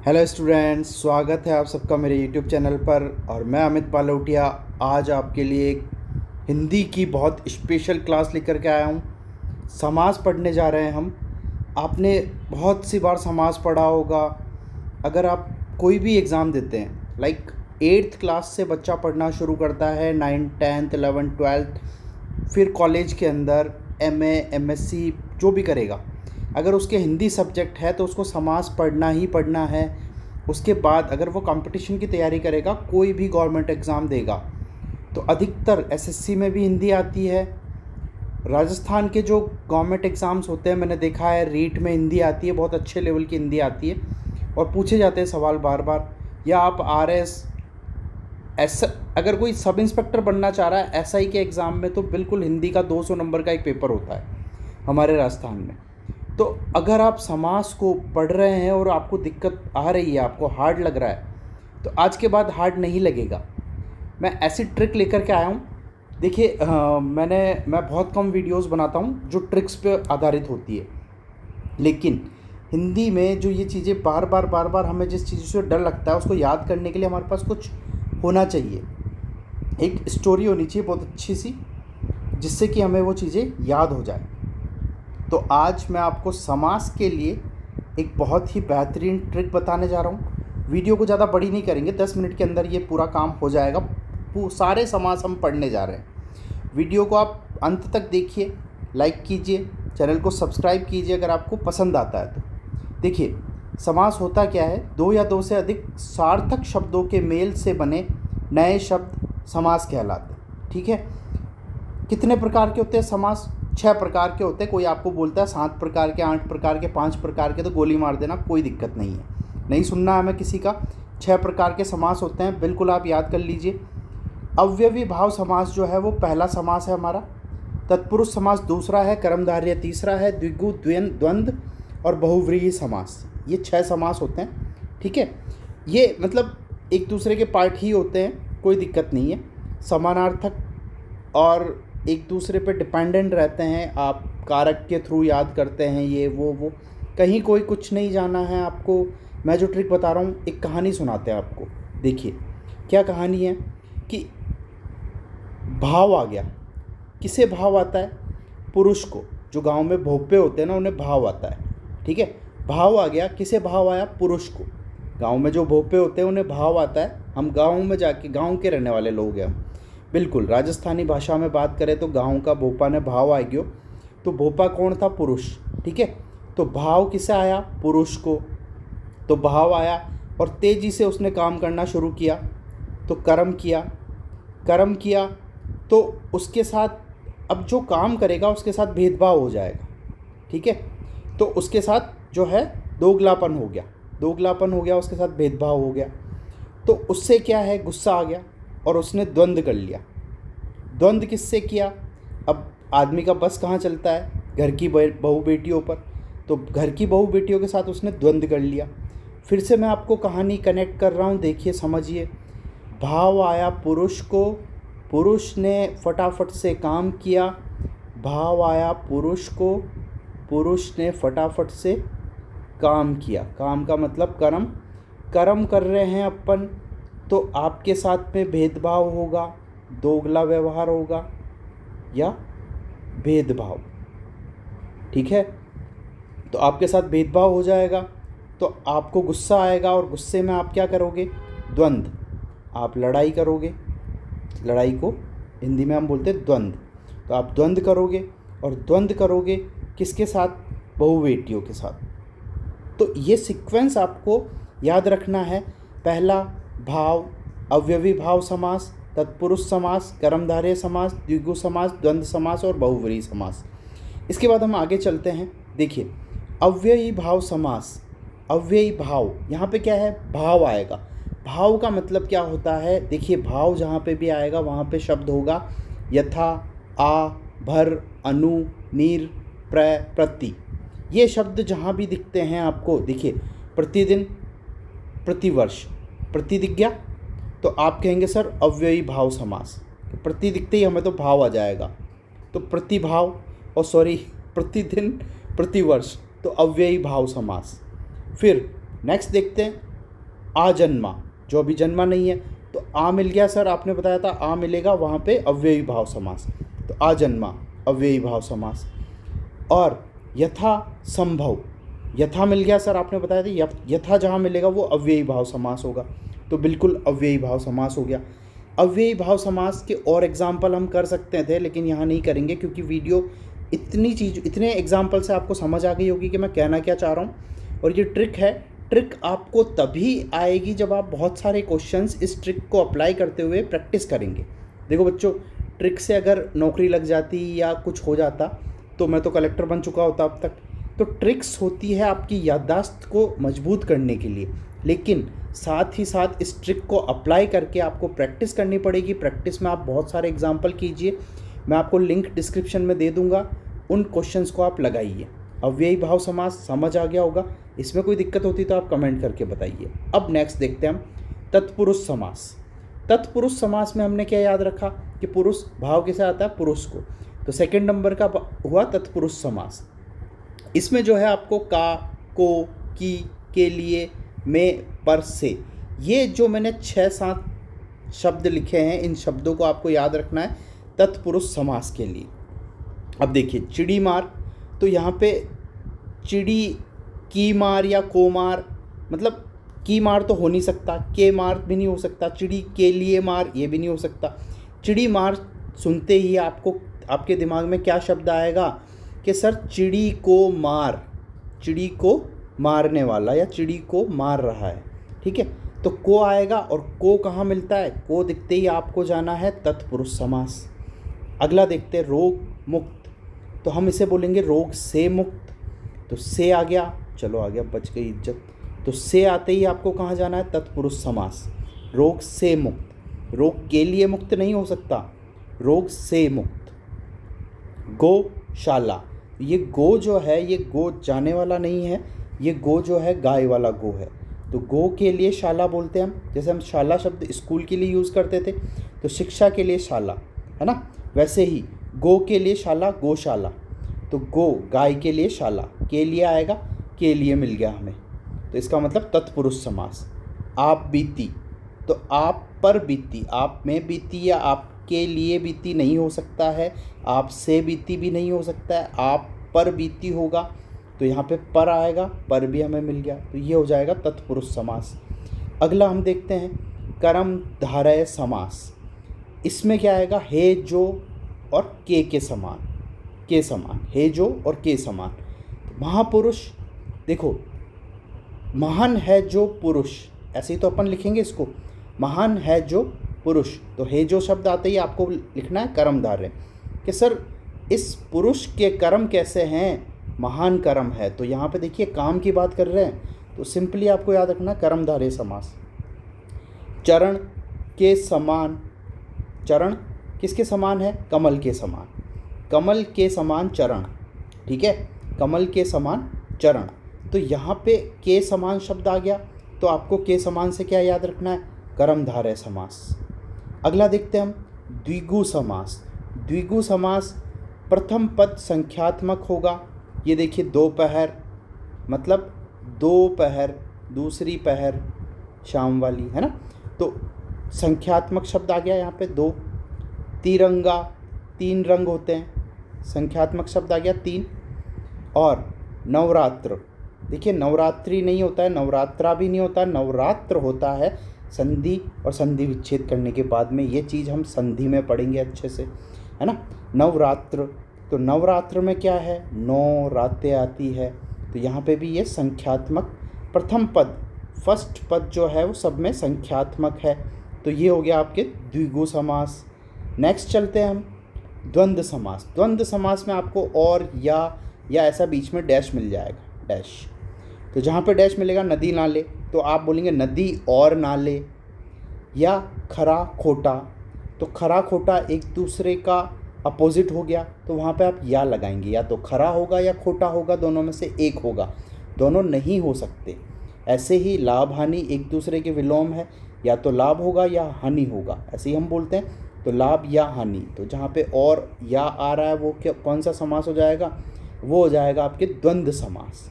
Hello students, स्वागत है आप सबका मेरे यूट्यूब चैनल पर। और मैं अमित बालोटिया आज आपके लिए एक हिंदी की बहुत स्पेशल क्लास लेकर के आया हूँ। समास पढ़ने जा रहे हैं हम। आपने बहुत सी बार समास पढ़ा होगा। अगर आप कोई भी एग्ज़ाम देते हैं, लाइक 8th क्लास से बच्चा पढ़ना शुरू करता है, 9th 10th 11th 12th, फिर कॉलेज के अंदर MA MSc जो भी करेगा, अगर उसके हिंदी सब्जेक्ट है तो उसको समास पढ़ना ही पढ़ना है। उसके बाद अगर वो कंपटीशन की तैयारी करेगा, कोई भी गवर्नमेंट एग्ज़ाम देगा, तो अधिकतर SSC में भी हिंदी आती है। राजस्थान के जो गवर्नमेंट एग्ज़ाम्स होते हैं, मैंने देखा है रीट में हिंदी आती है, बहुत अच्छे लेवल की हिंदी आती है। और पूछे जाते हैं सवाल बार बार। या आप RS ऐसा, अगर कोई सब इंस्पेक्टर बनना चाह रहा है SI के एग्ज़ाम में, तो बिल्कुल हिंदी का 200 नंबर का एक पेपर होता है हमारे राजस्थान में। तो अगर आप समास को पढ़ रहे हैं और आपको दिक्कत आ रही है, आपको हार्ड लग रहा है, तो आज के बाद हार्ड नहीं लगेगा। मैं ऐसी ट्रिक लेकर के आया हूँ। देखिए, मैं बहुत कम वीडियोस बनाता हूँ जो ट्रिक्स पे आधारित होती है, लेकिन हिंदी में जो ये चीज़ें बार बार हमें जिस चीज़ से डर लगता है, उसको याद करने के लिए हमारे पास कुछ होना चाहिए। एक स्टोरी होनी चाहिए बहुत अच्छी सी, जिससे कि हमें वो चीज़ें याद हो जाए। तो आज मैं आपको समास के लिए एक बहुत ही बेहतरीन ट्रिक बताने जा रहा हूँ। वीडियो को ज़्यादा बड़ी नहीं करेंगे, 10 मिनट के अंदर ये पूरा काम हो जाएगा। सारे समास हम पढ़ने जा रहे हैं। वीडियो को आप अंत तक देखिए, लाइक कीजिए, चैनल को सब्सक्राइब कीजिए अगर आपको पसंद आता है तो। देखिए, समास होता क्या है, दो या दो से अधिक सार्थक शब्दों के मेल से बने नए शब्द समास कहलाते हैं। ठीक है। कितने प्रकार के होते हैं समास? 6 प्रकार के होते हैं। कोई आपको बोलता है 7 प्रकार के, 8 प्रकार के, 5 प्रकार के, तो गोली मार देना, कोई दिक्कत नहीं है। नहीं सुनना है हमें किसी का। 6 प्रकार के समास होते हैं, बिल्कुल आप याद कर लीजिए। अव्ययी भाव समास जो है वो पहला समास है हमारा। तत्पुरुष समास दूसरा है। कर्मधारय तीसरा है। द्विगु, द्वंद्व और बहुव्रीहि समास, ये 6 समास होते हैं। ठीक है। ये मतलब एक दूसरे के पार्ट ही होते हैं, कोई दिक्कत नहीं है। समानार्थक और एक दूसरे पे डिपेंडेंट रहते हैं। आप कारक के थ्रू याद करते हैं, ये वो कहीं कोई कुछ नहीं जाना है आपको। मैं जो ट्रिक बता रहा हूँ, एक कहानी सुनाते हैं आपको। देखिए क्या कहानी है कि भाव आ गया। किसे भाव आता है? पुरुष को। जो गांव में भोपे होते हैं ना, उन्हें भाव आता है। ठीक है। भाव आ गया। किसे भाव आया? पुरुष को। गांव में जो भोपे होते हैं उन्हें भाव आता है। हम गांव में जाके, गांव के रहने वाले लोग हैं हम, बिल्कुल राजस्थानी भाषा में बात करें तो गांव का भोपा ने भाव आ गयो। तो भोपा कौन था? पुरुष। ठीक है। तो भाव किसे आया? पुरुष को। तो भाव आया और तेजी से उसने काम करना शुरू किया, तो कर्म किया। कर्म किया तो उसके साथ, अब जो काम करेगा उसके साथ भेदभाव हो जाएगा। ठीक है। तो उसके साथ जो है दोगलापन हो गया। दोगलापन हो गया, उसके साथ भेदभाव हो गया। तो उससे क्या है, गुस्सा आ गया और उसने द्वंद्व कर लिया। द्वंद्व किससे किया? अब आदमी का बस कहाँ चलता है? घर की बहू बेटियों पर। तो घर की बहू बेटियों के साथ उसने द्वंद्व कर लिया। फिर से मैं आपको कहानी कनेक्ट कर रहा हूँ, देखिए समझिए। भाव आया पुरुष को, पुरुष ने फटाफट से काम किया। भाव आया पुरुष को, पुरुष ने फटाफट से काम किया। काम का मतलब कर्म। कर्म कर रहे हैं अपन, तो आपके साथ में भेदभाव होगा, दोगला व्यवहार होगा या भेदभाव। ठीक है। तो आपके साथ भेदभाव हो जाएगा, तो आपको गुस्सा आएगा और गुस्से में आप क्या करोगे? द्वंद्व। आप लड़ाई करोगे। लड़ाई को हिंदी में हम बोलते हैं द्वंद्व। तो आप द्वंद्व करोगे, और द्वंद्व करोगे किसके साथ? बहु बेटियों के साथ। तो ये सीक्वेंस आपको याद रखना है। पहला भाव, अव्ययी भाव समास, तत्पुरुष समास, कर्मधारय समास, द्विगु समास, द्वंद्व समास और बहुव्रीहि समास। इसके बाद हम आगे चलते हैं। देखिए, अव्ययी भाव समास। अव्ययी भाव, यहाँ पे क्या है? भाव आएगा। भाव का मतलब क्या होता है? देखिए, भाव जहाँ पे भी आएगा वहाँ पे शब्द होगा यथा, आ, भर, अनु, नीर, प्र, प्रति। ये शब्द जहाँ भी दिखते हैं आपको, देखिए प्रतिदिन, प्रतिवर्ष, प्रति दिख गया तो आप कहेंगे सर अव्ययी भाव समास। प्रति दिखते ही हमें तो भाव आ जाएगा, तो प्रतिभाव, और सॉरी प्रतिदिन, प्रतिवर्ष, तो अव्ययी भाव समास। फिर नेक्स्ट देखते हैं, आजन्मा, जो अभी जन्मा नहीं है, तो आ मिल गया सर, आपने बताया था आ मिलेगा, वहाँ पे अव्ययी भाव समास, तो आजन्मा अव्ययी भाव समास। और यथा संभव, यथा मिल गया सर, आपने बताया था यथा जहाँ मिलेगा वो अव्ययी भाव समास होगा, तो बिल्कुल अव्ययी भाव समास हो गया। अव्ययी भाव समास के और एग्जाम्पल हम कर सकते थे, लेकिन यहाँ नहीं करेंगे क्योंकि वीडियो इतने एग्जाम्पल से आपको समझ आ गई होगी कि मैं कहना क्या चाह रहा हूँ। और ये ट्रिक है, ट्रिक आपको तभी आएगी जब आप बहुत सारे क्वेश्चंस इस ट्रिक को अप्लाई करते हुए प्रैक्टिस करेंगे। देखो बच्चों, ट्रिक से अगर नौकरी लग जाती या कुछ हो जाता तो मैं तो कलेक्टर बन चुका होता अब तक। तो ट्रिक्स होती है आपकी याददाश्त को मजबूत करने के लिए, लेकिन साथ ही साथ इस ट्रिक को अप्लाई करके आपको प्रैक्टिस करनी पड़ेगी। प्रैक्टिस में आप बहुत सारे एग्जाम्पल कीजिए, मैं आपको लिंक डिस्क्रिप्शन में दे दूंगा, उन क्वेश्चंस को आप लगाइए। अव्ययी भाव समास समझ आ गया होगा, इसमें कोई दिक्कत होती तो आप कमेंट करके बताइए। अब नेक्स्ट देखते हैं हम तत्पुरुष समास। तत्पुरुष समास में हमने क्या याद रखा कि पुरुष भाव कैसे आता है, पुरुष को, तो सेकंड नंबर का हुआ तत्पुरुष समास। इसमें जो है आपको का, को, की, के लिए, में, पर, से, ये जो मैंने 6-7 शब्द लिखे हैं, इन शब्दों को आपको याद रखना है तत्पुरुष समास के लिए। अब देखिए चिड़ी मार, तो यहाँ पे चिड़ी की मार या को मार, मतलब की मार तो हो नहीं सकता, के मार भी नहीं हो सकता, चिड़ी के लिए मार ये भी नहीं हो सकता। चिड़ी मार सुनते ही आपको आपके दिमाग में क्या शब्द आएगा कि सर चिड़ी को मार, चिड़ी को मारने वाला या चिड़ी को मार रहा है, ठीक है, तो को आएगा। और को कहाँ मिलता है, को दिखते ही आपको जाना है तत्पुरुष समास। अगला देखते हैं रोग मुक्त, तो हम इसे बोलेंगे रोग से मुक्त, तो से आ गया, चलो आ गया, बच गई इज्जत। तो से आते ही आपको कहाँ जाना है, तत्पुरुष समास, रोग से मुक्त। रोग के लिए मुक्त नहीं हो सकता, रोग से मुक्त। गौशाला, ये गो जो है ये गो जाने वाला नहीं है, ये गो जो है गाय वाला गो है, तो गो के लिए शाला बोलते हैं हम। जैसे हम शाला शब्द स्कूल के लिए यूज़ करते थे, तो शिक्षा के लिए शाला है ना, वैसे ही गो के लिए शाला गौशाला, तो गो गाय के लिए शाला, के लिए आएगा, के लिए मिल गया हमें, तो इसका मतलब तत्पुरुष समास। आप बीती, तो आप पर बीती, आप में बीती या आपके लिए बीती नहीं हो सकता है, आप से बीती भी नहीं हो सकता है, आप पर बीती होगा, तो यहाँ पे पर आएगा, पर भी हमें मिल गया, तो ये हो जाएगा तत्पुरुष समास। अगला हम देखते हैं कर्मधारय समास। इसमें क्या आएगा, हे जो और के समान, के समान, हे जो और के समान। तो महापुरुष, देखो महान है जो पुरुष, ऐसे ही तो अपन लिखेंगे इसको, महान है जो पुरुष, तो हे जो शब्द आते ही आपको लिखना है कर्मधारय, कि सर इस पुरुष के कर्म कैसे हैं, महान कर्म है। तो यहाँ पे देखिए काम की बात कर रहे हैं, तो सिंपली आपको याद रखना कर्मधारय समास। चरण के समान, चरण किसके समान है, कमल के समान, कमल के समान चरण, ठीक है, कमल के समान चरण। तो यहाँ पे के समान शब्द आ गया, तो आपको के समान से क्या याद रखना है, कर्मधारय समास। अगला देखते हैं हम द्विगु समास। द्विगु समास प्रथम पद संख्यात्मक होगा, ये देखिए दोपहर, मतलब दोपहर, दूसरी पहर शाम वाली है ना, तो संख्यात्मक शब्द आ गया यहाँ पे दो। तिरंगा, 3 रंग होते हैं, संख्यात्मक शब्द आ गया 3। और नवरात्र, देखिए नवरात्रि नहीं होता है, नवरात्रा भी नहीं होता, नवरात्र होता है संधि और संधि विच्छेद करने के बाद में, ये चीज़ हम संधि में पढ़ेंगे अच्छे से, है ना। नवरात्र, तो नवरात्र में क्या है, 9 रातें आती है, तो यहाँ पे भी ये संख्यात्मक प्रथम पद, फर्स्ट पद जो है वो सब में संख्यात्मक है, तो ये हो गया आपके द्विगु समास। नेक्स्ट चलते हैं हम द्वंद्व समास। द्वंद्व समास में आपको और या ऐसा बीच में डैश मिल जाएगा, डैश, तो जहाँ पे डैश मिलेगा नदी नाले, तो आप बोलेंगे नदी और नाले। या खरा खोटा, तो खरा खोटा एक दूसरे का अपोजिट हो गया, तो वहाँ पे आप या लगाएंगे, या तो खरा होगा या खोटा होगा, दोनों में से एक होगा, दोनों नहीं हो सकते। ऐसे ही लाभ हानि एक दूसरे के विलोम है, या तो लाभ होगा या हानि होगा, ऐसे ही हम बोलते हैं, तो लाभ या हानि। तो जहाँ पे और या आ रहा है वो क्या, कौन सा समास हो जाएगा, वो हो जाएगा आपके द्वंद्व समास।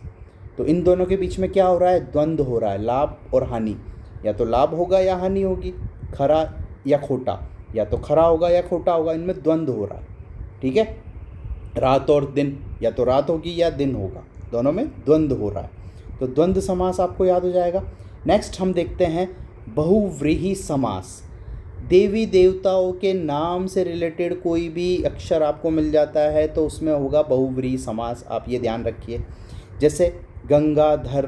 तो इन दोनों के बीच में क्या हो रहा है, द्वंद्व हो रहा है, लाभ और हानि। या तो लाभ होगा या हानि होगी, खरा या खोटा, या तो खरा होगा या खोटा होगा, इनमें द्वंद्व हो रहा है। ठीक है, रात और दिन, या तो रात होगी या दिन होगा, दोनों में द्वंद्व हो रहा है, तो द्वंद्व समास आपको याद हो जाएगा। नेक्स्ट हम देखते हैं बहुव्रीहि समास। देवी देवताओं के नाम से रिलेटेड कोई भी अक्षर आपको मिल जाता है तो उसमें होगा बहुव्रीहि समास, आप ये ध्यान रखिए। जैसे गंगाधर,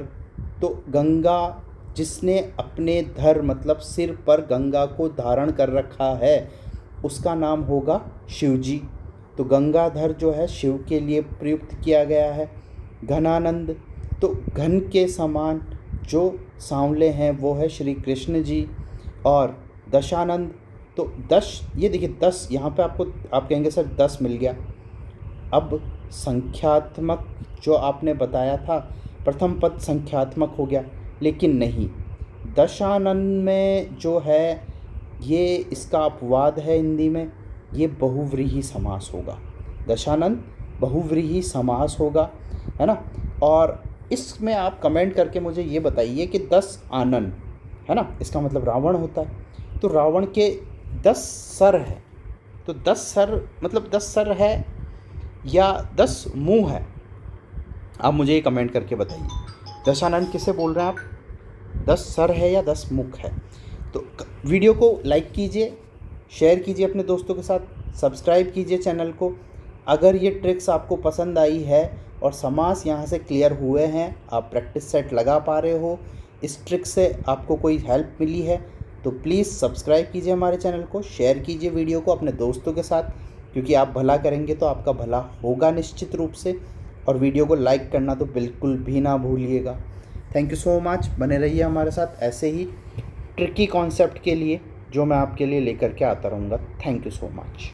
तो गंगा, जिसने अपने धर मतलब सिर पर गंगा को धारण कर रखा है, उसका नाम होगा शिवजी, तो गंगाधर जो है शिव के लिए प्रयुक्त किया गया है। घनानंद, तो घन के समान जो सांवले हैं वो है श्री कृष्ण जी। और दशानंद, तो दश, ये देखिए 10, यहाँ पे आपको आप कहेंगे सर 10 मिल गया। अब संख्यात्मक जो आपने बताया था, प्रथम पद संख्यात्मक हो गया, लेकिन नहीं, दशानंद में जो है ये इसका अपवाद है हिंदी में, ये बहुव्रीहि समास होगा। दशानंद बहुव्रीहि समास होगा, है ना। और इसमें आप कमेंट करके मुझे ये बताइए कि 10 आनन, है ना, इसका मतलब रावण होता है, तो रावण के 10 सर है, तो 10 सर मतलब 10 सर है या 10 मुंह है, आप मुझे ये कमेंट करके बताइए। दशानन किसे बोल रहे हैं आप, 10 सर है या 10 मुख है। तो वीडियो को लाइक कीजिए, शेयर कीजिए अपने दोस्तों के साथ, सब्सक्राइब कीजिए चैनल को। अगर ये ट्रिक्स आपको पसंद आई है और समास यहाँ से क्लियर हुए हैं, आप प्रैक्टिस सेट लगा पा रहे हो, इस ट्रिक से आपको कोई हेल्प मिली है, तो प्लीज़ सब्सक्राइब कीजिए हमारे चैनल को, शेयर कीजिए वीडियो को अपने दोस्तों के साथ, क्योंकि आप भला करेंगे तो आपका भला होगा निश्चित रूप से। और वीडियो को लाइक करना तो बिल्कुल भी ना भूलिएगा। थैंक यू सो मच, बने रहिए हमारे साथ ऐसे ही ट्रिकी कॉन्सेप्ट के लिए जो मैं आपके लिए लेकर के आता रहूँगा। Thank you so much.